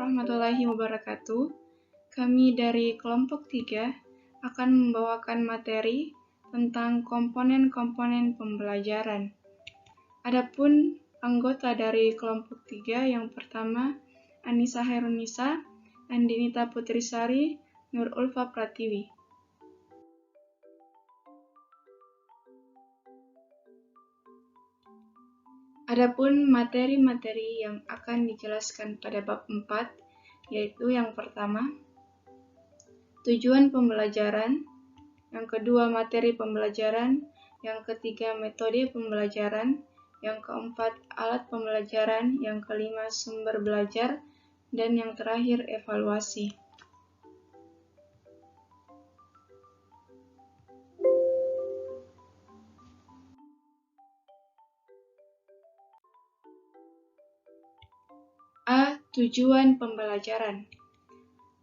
warahmatullahi wabarakatuh. Kami dari kelompok 3 akan membawakan materi tentang komponen-komponen pembelajaran. Adapun anggota dari kelompok 3 yang pertama, Anissa Hairunisa, Andinita Putrisari, Nur Ulfa Pratiwi. Adapun materi-materi yang akan dijelaskan pada bab 4, yaitu yang pertama, tujuan pembelajaran, yang kedua materi pembelajaran, yang ketiga metode pembelajaran, yang keempat alat pembelajaran, yang kelima sumber belajar, dan yang terakhir evaluasi. A. Tujuan pembelajaran.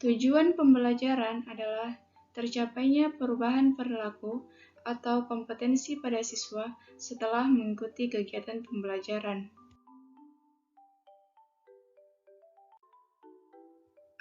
Tujuan pembelajaran adalah tercapainya perubahan perilaku atau kompetensi pada siswa setelah mengikuti kegiatan pembelajaran.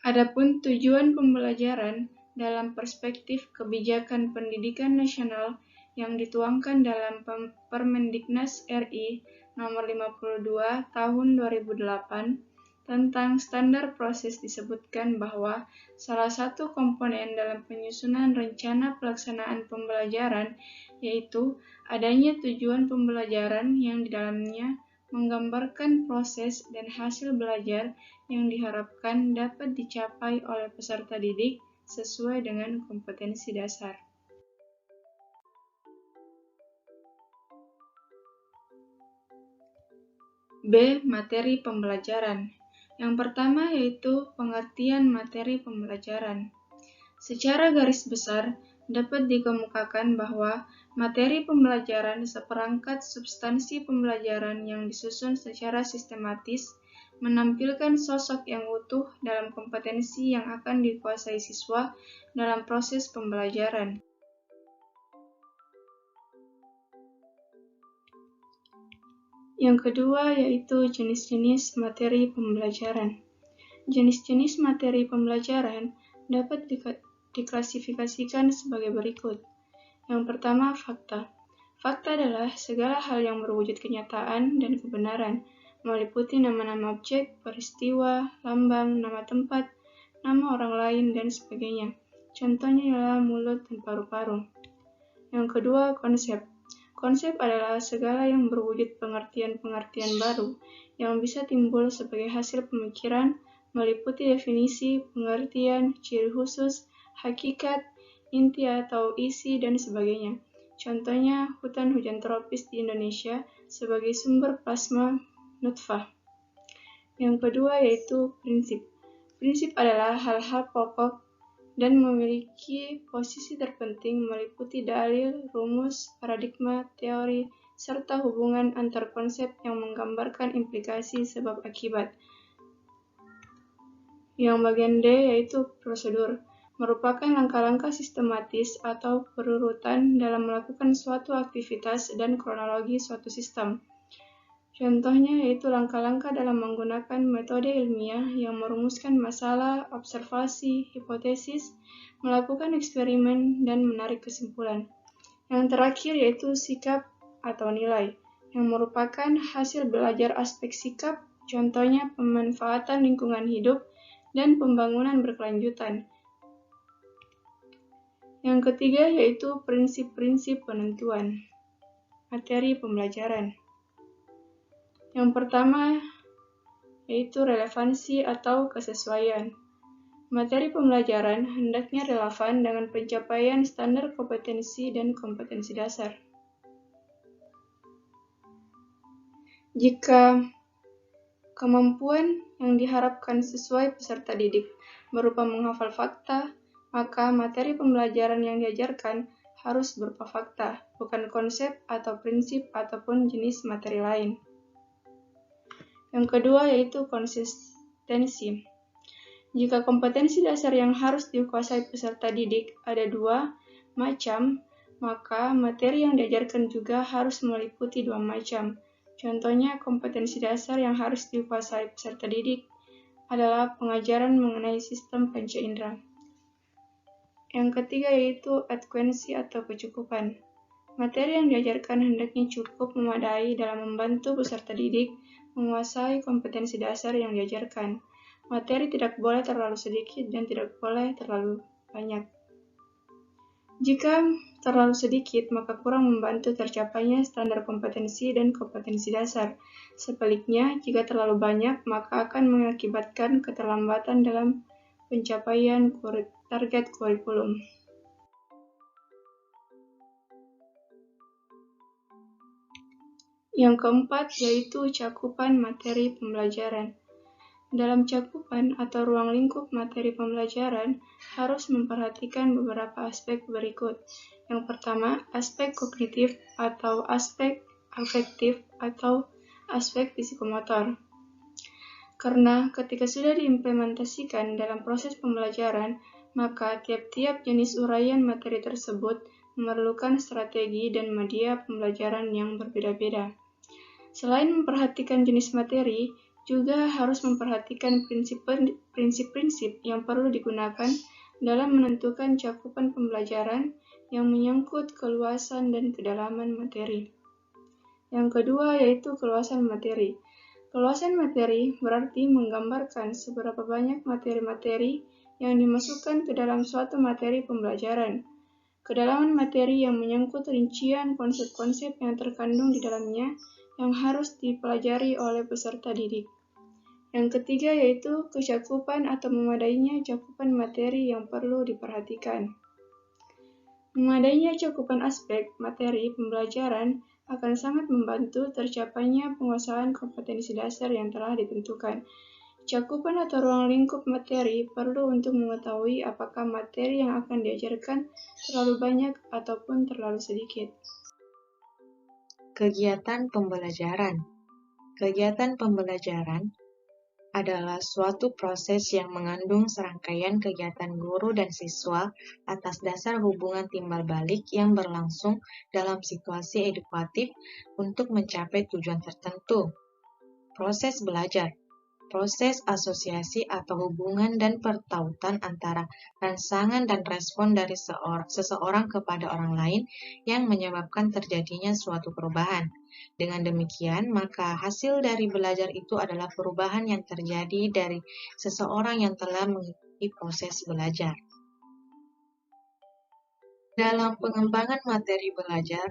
Adapun tujuan pembelajaran dalam perspektif kebijakan pendidikan nasional yang dituangkan dalam Permendiknas RI Nomor 52 Tahun 2008 tentang standar proses disebutkan bahwa salah satu komponen dalam penyusunan rencana pelaksanaan pembelajaran yaitu adanya tujuan pembelajaran yang di dalamnya menggambarkan proses dan hasil belajar yang diharapkan dapat dicapai oleh peserta didik sesuai dengan kompetensi dasar. B. Materi pembelajaran. Yang pertama yaitu pengertian materi pembelajaran. Secara garis besar, dapat dikemukakan bahwa materi pembelajaran seperangkat substansi pembelajaran yang disusun secara sistematis, menampilkan sosok yang utuh dalam kompetensi yang akan dikuasai siswa dalam proses pembelajaran. Yang kedua yaitu jenis-jenis materi pembelajaran. Jenis-jenis materi pembelajaran dapat diklasifikasikan sebagai berikut. Yang pertama, fakta. Fakta adalah segala hal yang berwujud kenyataan dan kebenaran, meliputi nama-nama objek, peristiwa, lambang, nama tempat, nama orang lain, dan sebagainya. Contohnya ialah mulut dan paru-paru. Yang kedua, konsep. Konsep adalah segala yang berwujud pengertian-pengertian baru yang bisa timbul sebagai hasil pemikiran, meliputi definisi, pengertian, ciri khusus, hakikat, inti atau isi, dan sebagainya. Contohnya, hutan hujan tropis di Indonesia sebagai sumber plasma nutfah. Yang kedua yaitu prinsip. Prinsip adalah hal-hal pokok dan memiliki posisi terpenting meliputi dalil, rumus, paradigma, teori, serta hubungan antar konsep yang menggambarkan implikasi sebab akibat. Yang bagian D yaitu prosedur, merupakan langkah-langkah sistematis atau berurutan dalam melakukan suatu aktivitas dan kronologi suatu sistem. Contohnya yaitu langkah-langkah dalam menggunakan metode ilmiah yang merumuskan masalah, observasi, hipotesis, melakukan eksperimen, dan menarik kesimpulan. Yang terakhir yaitu sikap atau nilai, yang merupakan hasil belajar aspek sikap, contohnya pemanfaatan lingkungan hidup, dan pembangunan berkelanjutan. Yang ketiga yaitu prinsip-prinsip penentuan materi pembelajaran. Yang pertama yaitu relevansi atau kesesuaian. Materi pembelajaran hendaknya relevan dengan pencapaian standar kompetensi dan kompetensi dasar. Jika kemampuan yang diharapkan sesuai peserta didik berupa menghafal fakta, maka materi pembelajaran yang diajarkan harus berupa fakta, bukan konsep atau prinsip ataupun jenis materi lain. Yang kedua yaitu konsistensi. Jika kompetensi dasar yang harus dikuasai peserta didik ada dua macam, maka materi yang diajarkan juga harus meliputi dua macam. Contohnya kompetensi dasar yang harus dikuasai peserta didik adalah pengajaran mengenai sistem panca indera. Yang ketiga yaitu adekuensi atau kecukupan. Materi yang diajarkan hendaknya cukup memadai dalam membantu peserta didik menguasai kompetensi dasar yang diajarkan. Materi tidak boleh terlalu sedikit dan tidak boleh terlalu banyak. Jika terlalu sedikit, maka kurang membantu tercapainya standar kompetensi dan kompetensi dasar. Sebaliknya, jika terlalu banyak, maka akan mengakibatkan keterlambatan dalam pencapaian target kurikulum. Yang keempat yaitu cakupan materi pembelajaran. Dalam cakupan atau ruang lingkup materi pembelajaran harus memperhatikan beberapa aspek berikut. Yang pertama, aspek kognitif atau aspek afektif atau aspek psikomotor. Karena ketika sudah diimplementasikan dalam proses pembelajaran, maka tiap-tiap jenis uraian materi tersebut memerlukan strategi dan media pembelajaran yang berbeda-beda. Selain memperhatikan jenis materi, juga harus memperhatikan prinsip-prinsip yang perlu digunakan dalam menentukan cakupan pembelajaran yang menyangkut keluasan dan kedalaman materi. Yang kedua yaitu keluasan materi. Keluasan materi berarti menggambarkan seberapa banyak materi-materi yang dimasukkan ke dalam suatu materi pembelajaran. Kedalaman materi yang menyangkut rincian konsep-konsep yang terkandung di dalamnya yang harus dipelajari oleh peserta didik. Yang ketiga yaitu kecakupan atau memadainya cakupan materi yang perlu diperhatikan. Memadainya cakupan aspek materi pembelajaran akan sangat membantu tercapainya penguasaan kompetensi dasar yang telah ditentukan. Cakupan atau ruang lingkup materi perlu untuk mengetahui apakah materi yang akan diajarkan terlalu banyak ataupun terlalu sedikit. Kegiatan pembelajaran. Kegiatan pembelajaran adalah suatu proses yang mengandung serangkaian kegiatan guru dan siswa atas dasar hubungan timbal balik yang berlangsung dalam situasi edukatif untuk mencapai tujuan tertentu. Proses belajar, proses asosiasi atau hubungan dan pertautan antara rangsangan dan respon dari seseorang kepada orang lain yang menyebabkan terjadinya suatu perubahan. Dengan demikian, maka hasil dari belajar itu adalah perubahan yang terjadi dari seseorang yang telah mengikuti proses belajar. Dalam pengembangan materi belajar,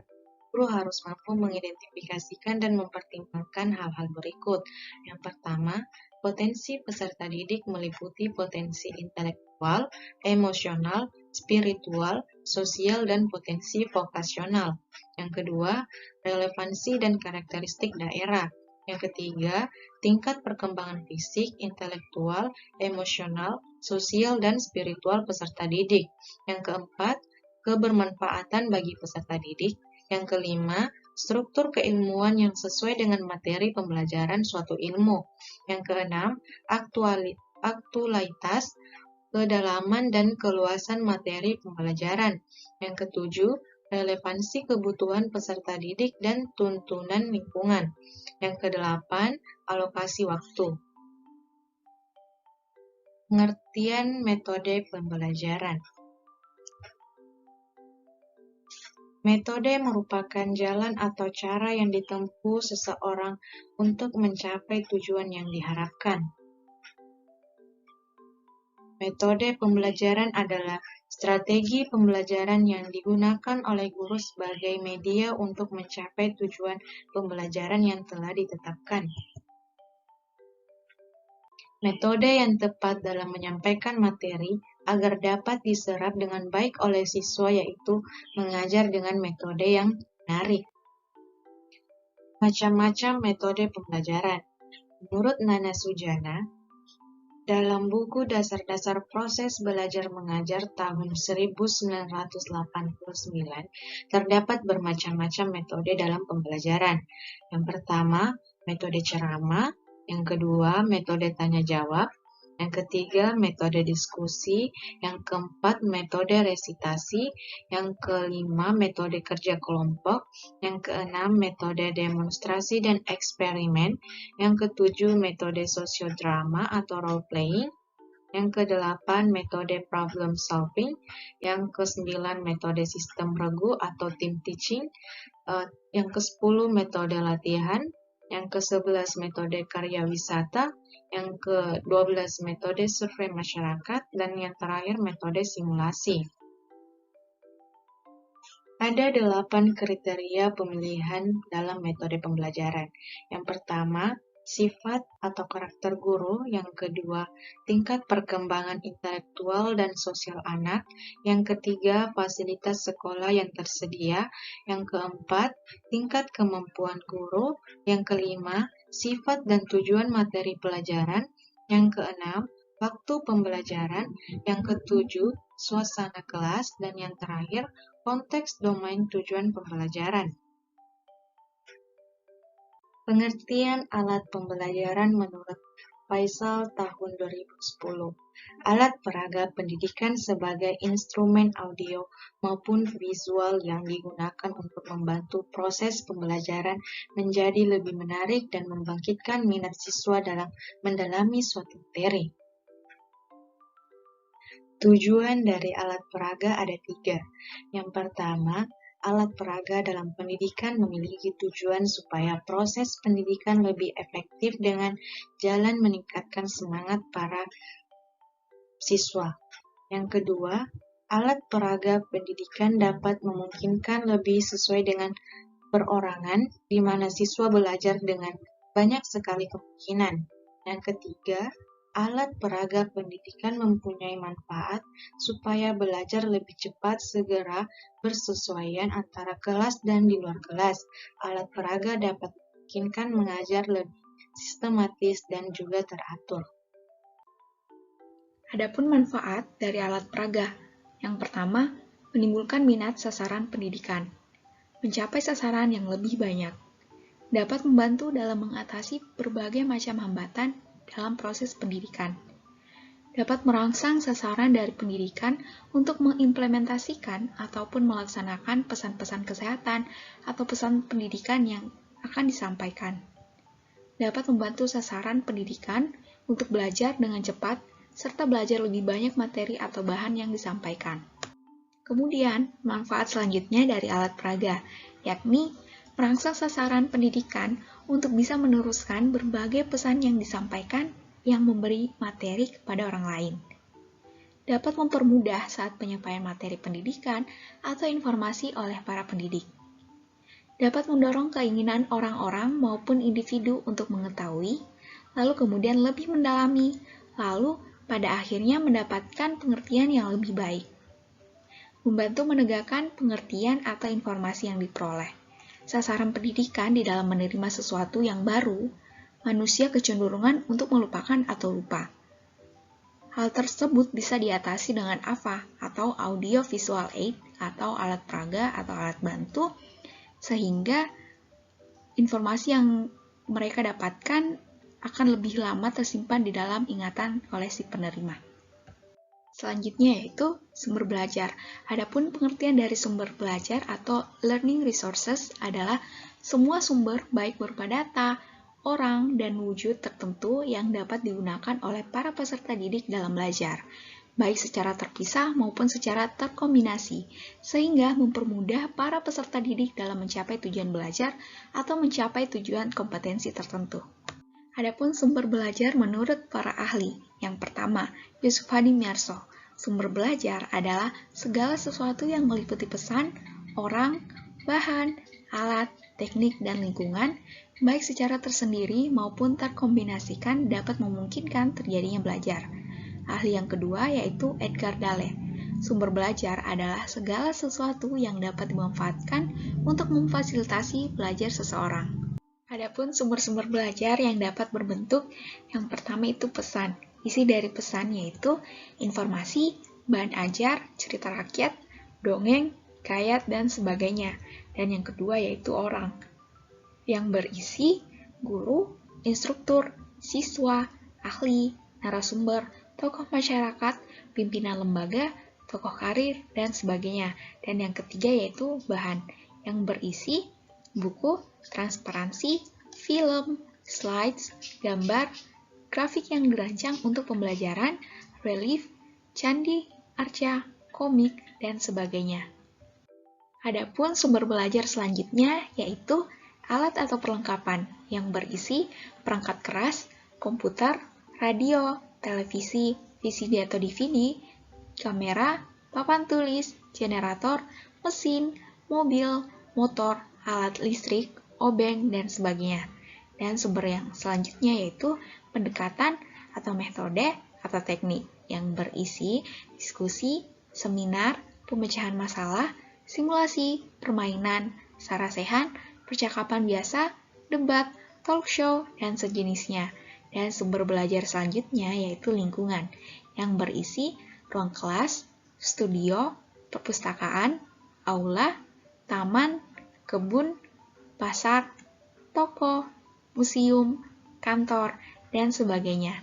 guru harus mampu mengidentifikasikan dan mempertimbangkan hal-hal berikut. Yang pertama, potensi peserta didik meliputi potensi intelektual, emosional, spiritual, sosial, dan potensi vokasional. Yang kedua, relevansi dan karakteristik daerah. Yang ketiga, tingkat perkembangan fisik, intelektual, emosional, sosial, dan spiritual peserta didik. Yang keempat, kebermanfaatan bagi peserta didik. Yang kelima, struktur keilmuan yang sesuai dengan materi pembelajaran suatu ilmu. Yang keenam, aktualitas, kedalaman, dan keluasan materi pembelajaran. Yang ketujuh, relevansi kebutuhan peserta didik dan tuntunan lingkungan. Yang kedelapan, alokasi waktu. Pengertian metode pembelajaran. Metode merupakan jalan atau cara yang ditempuh seseorang untuk mencapai tujuan yang diharapkan. Metode pembelajaran adalah strategi pembelajaran yang digunakan oleh guru sebagai media untuk mencapai tujuan pembelajaran yang telah ditetapkan. Metode yang tepat dalam menyampaikan materi agar dapat diserap dengan baik oleh siswa yaitu mengajar dengan metode yang menarik. Macam-macam metode pembelajaran. Menurut Nana Sujana, dalam buku Dasar-Dasar Proses Belajar Mengajar tahun 1989, terdapat bermacam-macam metode dalam pembelajaran. Yang pertama, metode ceramah. Yang kedua, metode tanya jawab. Yang ketiga, metode diskusi. Yang keempat, metode resitasi. Yang kelima, metode kerja kelompok. Yang keenam, metode demonstrasi dan eksperimen. Yang ketujuh, metode sosiodrama atau role playing. Yang kedelapan, metode problem solving. Yang kesembilan, metode sistem regu atau team teaching. Yang ke-10, metode latihan. Yang ke-11, metode karya wisata. Yang ke-12, metode survei masyarakat. Dan yang terakhir, metode simulasi. Ada 8 kriteria pemilihan dalam metode pembelajaran. Yang pertama, sifat atau karakter guru. Yang kedua, tingkat perkembangan intelektual dan sosial anak. Yang ketiga, fasilitas sekolah yang tersedia. Yang keempat, tingkat kemampuan guru. Yang kelima, sifat dan tujuan materi pelajaran. Yang keenam, waktu pembelajaran. Yang ketujuh, suasana kelas. Dan yang terakhir, konteks domain tujuan pembelajaran. Pengertian alat pembelajaran menurut Faisal tahun 2010. Alat peraga pendidikan sebagai instrumen audio maupun visual yang digunakan untuk membantu proses pembelajaran menjadi lebih menarik dan membangkitkan minat siswa dalam mendalami suatu materi. Tujuan dari alat peraga ada 3. Yang pertama, alat peraga dalam pendidikan memiliki tujuan supaya proses pendidikan lebih efektif dengan jalan meningkatkan semangat para siswa. Yang kedua, alat peraga pendidikan dapat memungkinkan lebih sesuai dengan perorangan, di mana siswa belajar dengan banyak sekali kemungkinan. Yang ketiga, alat peraga pendidikan mempunyai manfaat supaya belajar lebih cepat, segera, bersesuaian antara kelas dan di luar kelas. Alat peraga dapat memungkinkan mengajar lebih sistematis dan juga teratur. Adapun manfaat dari alat peraga. Yang pertama, menimbulkan minat sasaran pendidikan. Mencapai sasaran yang lebih banyak. Dapat membantu dalam mengatasi berbagai macam hambatan dalam proses pendidikan. Dapat merangsang sasaran dari pendidikan untuk mengimplementasikan ataupun melaksanakan pesan-pesan kesehatan atau pesan pendidikan yang akan disampaikan. Dapat membantu sasaran pendidikan untuk belajar dengan cepat serta belajar lebih banyak materi atau bahan yang disampaikan. Kemudian, manfaat selanjutnya dari alat peraga, yakni merangsang sasaran pendidikan untuk bisa meneruskan berbagai pesan yang disampaikan yang memberi materi kepada orang lain. Dapat mempermudah saat penyampaian materi pendidikan atau informasi oleh para pendidik. Dapat mendorong keinginan orang-orang maupun individu untuk mengetahui, lalu kemudian lebih mendalami, lalu pada akhirnya mendapatkan pengertian yang lebih baik. Membantu menegakkan pengertian atau informasi yang diperoleh. Sasaran pendidikan di dalam menerima sesuatu yang baru, manusia kecenderungan untuk melupakan atau lupa. Hal tersebut bisa diatasi dengan AVA atau Audio Visual Aid atau alat peraga atau alat bantu, sehingga informasi yang mereka dapatkan akan lebih lama tersimpan di dalam ingatan oleh si penerima. Selanjutnya yaitu sumber belajar. Adapun pengertian dari sumber belajar atau learning resources adalah semua sumber baik berupa data, orang, dan wujud tertentu yang dapat digunakan oleh para peserta didik dalam belajar, baik secara terpisah maupun secara terkombinasi, sehingga mempermudah para peserta didik dalam mencapai tujuan belajar atau mencapai tujuan kompetensi tertentu. Adapun sumber belajar menurut para ahli. Yang pertama, Yusuf Hadi Miarso. Sumber belajar adalah segala sesuatu yang meliputi pesan, orang, bahan, alat, teknik, dan lingkungan, baik secara tersendiri maupun terkombinasikan dapat memungkinkan terjadinya belajar. Ahli yang kedua yaitu Edgar Dale. Sumber belajar adalah segala sesuatu yang dapat dimanfaatkan untuk memfasilitasi belajar seseorang. Adapun sumber-sumber belajar yang dapat berbentuk, yang pertama itu pesan. Isi dari pesan yaitu informasi, bahan ajar, cerita rakyat, dongeng, hikayat, dan sebagainya. Dan yang kedua yaitu orang, yang berisi guru, instruktur, siswa, ahli, narasumber, tokoh masyarakat, pimpinan lembaga, tokoh karir, dan sebagainya. Dan yang ketiga yaitu bahan, yang berisi buku, transparansi, film, slides, gambar, grafik yang dirancang untuk pembelajaran, relief, candi, arca, komik, dan sebagainya. Adapun sumber belajar selanjutnya yaitu alat atau perlengkapan yang berisi perangkat keras, komputer, radio, televisi, VCD atau DVD, kamera, papan tulis, generator, mesin, mobil, motor, alat listrik, obeng, dan sebagainya. Dan sumber yang selanjutnya yaitu pendekatan atau metode atau teknik yang berisi diskusi, seminar, pemecahan masalah, simulasi, permainan, sarasehan, percakapan biasa, debat, talk show, dan sejenisnya. Dan sumber belajar selanjutnya yaitu lingkungan yang berisi ruang kelas, studio, perpustakaan, aula, taman, kebun, pasar, toko, museum, kantor, dan sebagainya.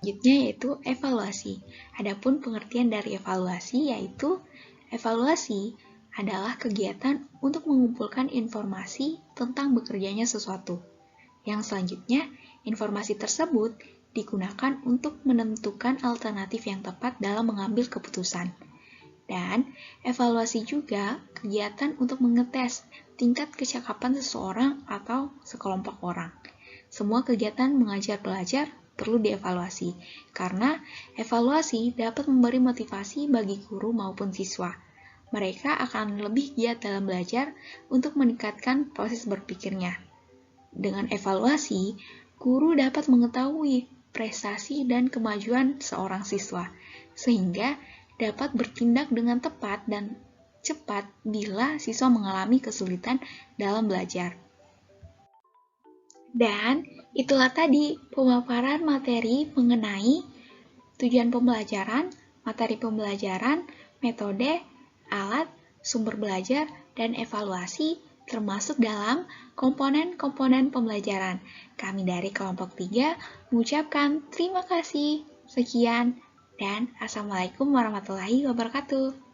Selanjutnya yaitu evaluasi. Adapun pengertian dari evaluasi yaitu evaluasi adalah kegiatan untuk mengumpulkan informasi tentang bekerjanya sesuatu. Yang selanjutnya, informasi tersebut digunakan untuk menentukan alternatif yang tepat dalam mengambil keputusan. Dan evaluasi juga kegiatan untuk mengetes tingkat kecakapan seseorang atau sekelompok orang. Semua kegiatan mengajar belajar perlu dievaluasi, karena evaluasi dapat memberi motivasi bagi guru maupun siswa. Mereka akan lebih giat dalam belajar untuk meningkatkan proses berpikirnya. Dengan evaluasi, guru dapat mengetahui prestasi dan kemajuan seorang siswa, sehingga dapat bertindak dengan tepat dan cepat bila siswa mengalami kesulitan dalam belajar. Dan itulah tadi pemaparan materi mengenai tujuan pembelajaran, materi pembelajaran, metode, alat, sumber belajar, dan evaluasi termasuk dalam komponen-komponen pembelajaran. Kami dari kelompok 3 mengucapkan terima kasih, sekian, dan Assalamualaikum warahmatullahi wabarakatuh.